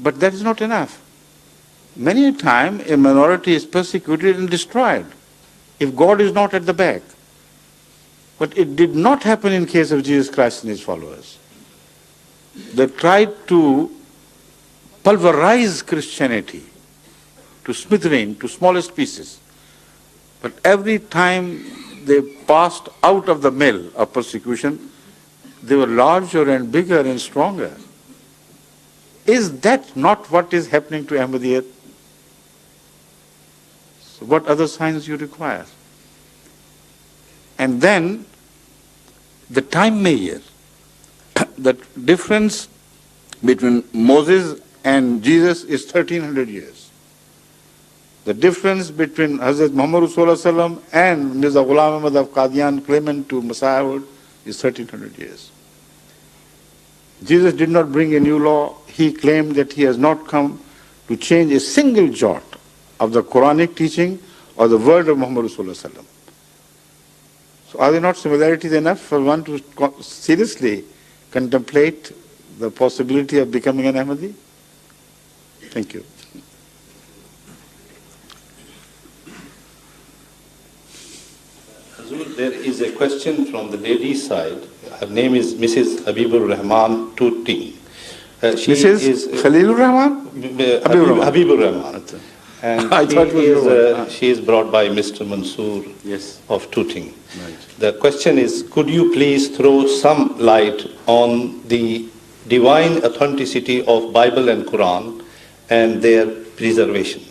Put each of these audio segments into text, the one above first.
But that is not enough. Many a time a minority is persecuted and destroyed if God is not at the back. But it did not happen in case of Jesus Christ and his followers. They tried to pulverize Christianity to smithereen, to smallest pieces. But every time they passed out of the mill of persecution, they were larger and bigger and stronger. Is that not what is happening to Ahmadiyyat? So what other signs you require? And then the time measure, the difference between Moses and Jesus is 1300 years. The difference between Hazrat Muhammad Rasulullah and Mirza Ghulam Ahmad of Qadian claimant to Messiahhood is 1300 years. Jesus did not bring a new law. He claimed that he has not come to change a single jot of the Quranic teaching or the word of Muhammad Rasulullah. So are there not similarities enough for one to seriously contemplate the possibility of becoming an Ahmadi? Thank you. Hazur, there is a question from the lady's side. Her name is Mrs. Habibur Rahman Tutti. Mrs. Khalilur Rahman? Habibur Rahman. And I thought she is brought by Mr. Mansoor of Tooting. Right. The question is, could you please throw some light on the divine authenticity of Bible and Quran and their preservation?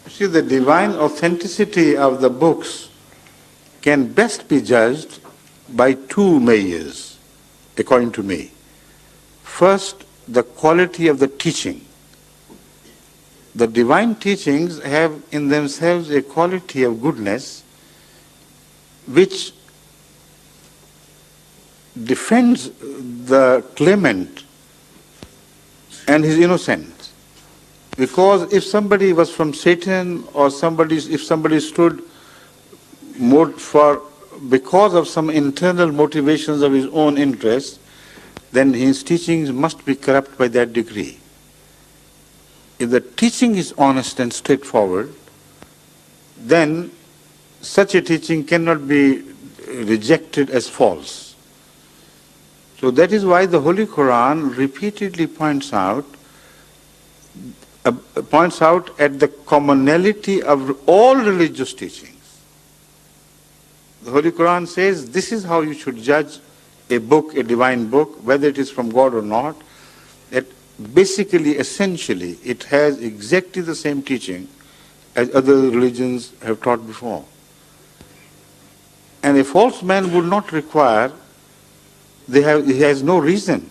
See, the divine authenticity of the books can best be judged by two measures, according to me. First, the quality of the teaching. The divine teachings have in themselves a quality of goodness which defends the claimant and his innocence. Because if somebody was from Satan or if somebody stood because of some internal motivations of his own interest, then his teachings must be corrupt by that degree. If the teaching is honest and straightforward, then such a teaching cannot be rejected as false. So that is why the Holy Quran repeatedly points out at the commonality of all religious teachings. The Holy Quran says this is how you should judge a book, a divine book, whether it is from God or not. That basically, essentially, it has exactly the same teaching as other religions have taught before. And a false man would not require, he has no reason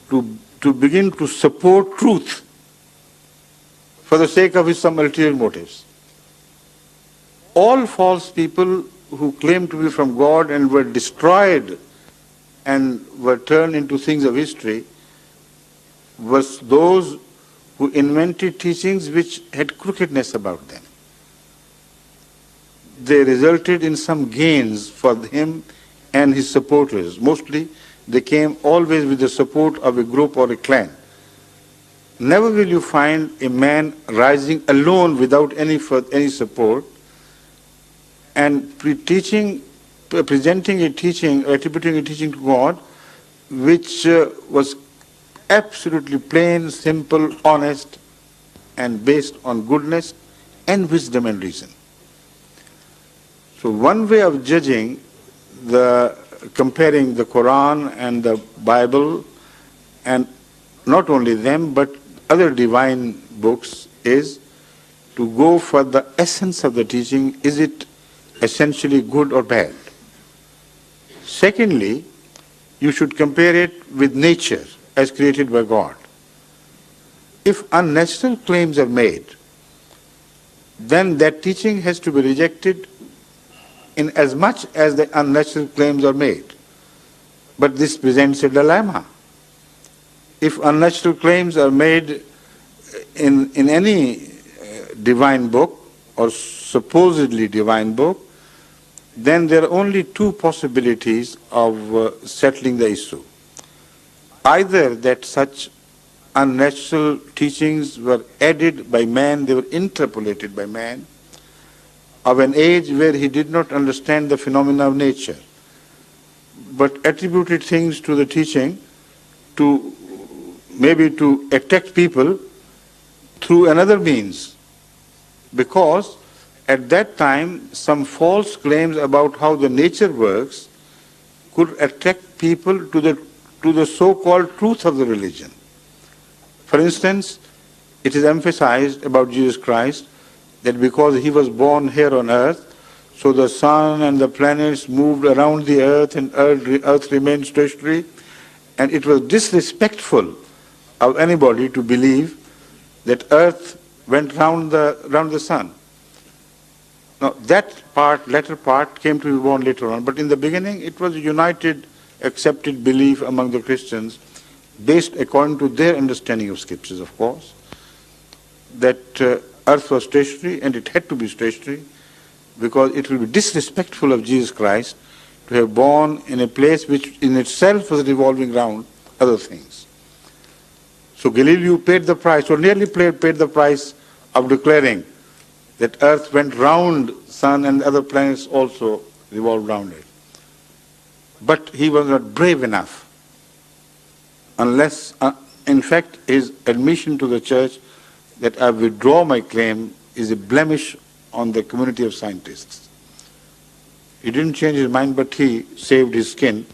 to begin to support truth for the sake of some ulterior motives. All false people who claim to be from God and were destroyed and were turned into things of history was those who invented teachings which had crookedness about them. They resulted in some gains for him and his supporters. Mostly they came always with the support of a group or a clan. Never will you find a man rising alone without any support and presenting a teaching, attributing a teaching to God which was absolutely plain, simple, honest, and based on goodness and wisdom and reason. So one way of judging comparing the Quran and the Bible, and not only them, but other divine books, is to go for the essence of the teaching. Is it essentially good or bad? Secondly, you should compare it with nature as created by God. If unnatural claims are made, then that teaching has to be rejected in as much as the unnatural claims are made. But this presents a dilemma. If unnatural claims are made in any divine book or supposedly divine book, then there are only two possibilities of settling the issue. either that such unnatural teachings were added by man, they were interpolated by man, of an age where he did not understand the phenomena of nature, but attributed things to the teaching to maybe to attract people through another means, because at that time some false claims about how the nature works could attract people to the so-called truth of the religion. For instance, it is emphasized about Jesus Christ that because he was born here on earth, so the sun and the planets moved around the earth and earth remained stationary, and it was disrespectful of anybody to believe that earth went round the sun. Now that latter part came to be born later on, but in the beginning it was a united, accepted belief among the Christians, based according to their understanding of scriptures, of course, that earth was stationary, and it had to be stationary because it would be disrespectful of Jesus Christ to have born in a place which in itself was revolving around other things. So Galileo paid the price, or nearly paid the price of declaring that earth went round sun and other planets also revolved around it. But he was not brave enough, unless, in fact, his admission to the church that I withdraw my claim is a blemish on the community of scientists. He didn't change his mind, but he saved his skin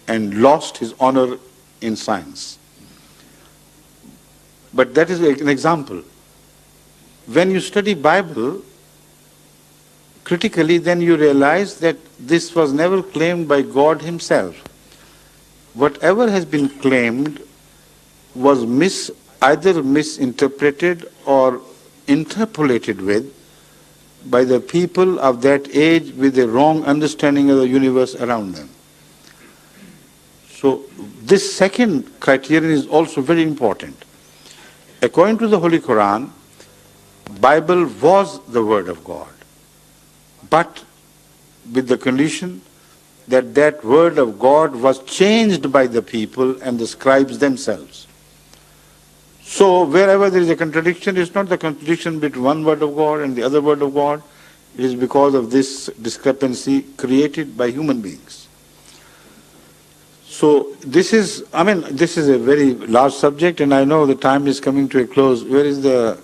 and lost his honor in science. But that is an example. When you study Bible critically, then you realize that this was never claimed by God himself. Whatever has been claimed was either misinterpreted or interpolated with by the people of that age with a wrong understanding of the universe around them. So this second criterion is also very important. According to the Holy Quran, Bible was the word of God, but with the condition that that word of God was changed by the people and the scribes themselves. So wherever there is a contradiction, it's not the contradiction between one word of God and the other word of God. It is because of this discrepancy created by human beings. So this is a very large subject, and I know the time is coming to a close. Where is the...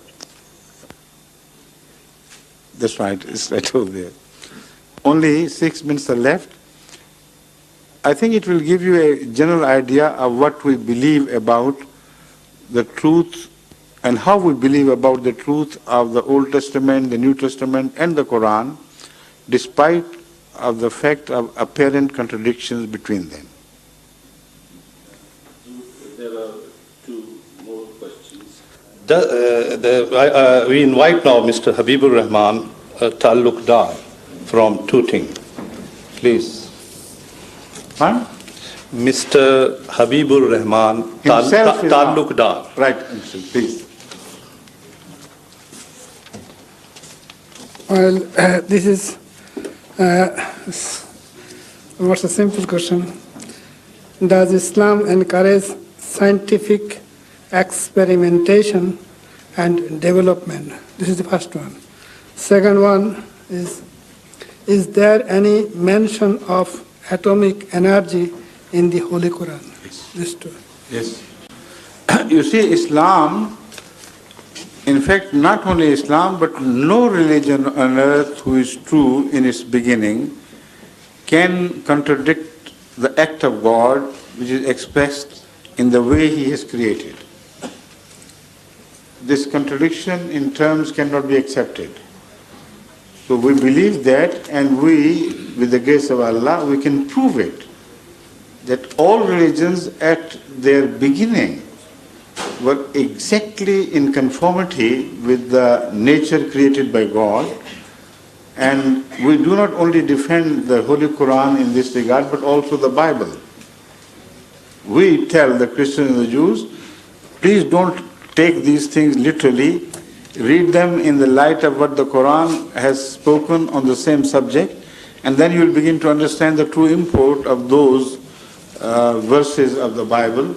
That's right, it's right over there. Only 6 minutes are left. I think it will give you a general idea of what we believe about the truth and how we believe about the truth of the Old Testament, the New Testament, and the Quran, despite of the fact of apparent contradictions between them. There are two more questions. We invite now Mr. Habibur Rahman Talukdar from Tooting. Please. Huh? Mr. Habibur Rahman Talukdar. Right, please. Well, this is what's a simple question. Does Islam encourage scientific experimentation and development? This is the first one. Second one is there any mention of atomic energy in the Holy Quran? Yes. These two. Yes. You see, Islam, in fact, not only Islam, but no religion on earth who is true in its beginning can contradict the act of God which is expressed in the way He has created. This contradiction in terms cannot be accepted. So we believe that, and we, with the grace of Allah, we can prove it, that all religions at their beginning were exactly in conformity with the nature created by God. And we do not only defend the Holy Quran in this regard, but also the Bible. We tell the Christians and the Jews, please don't take these things literally. Read them in the light of what the Quran has spoken on the same subject, and then you will begin to understand the true import of those verses of the Bible.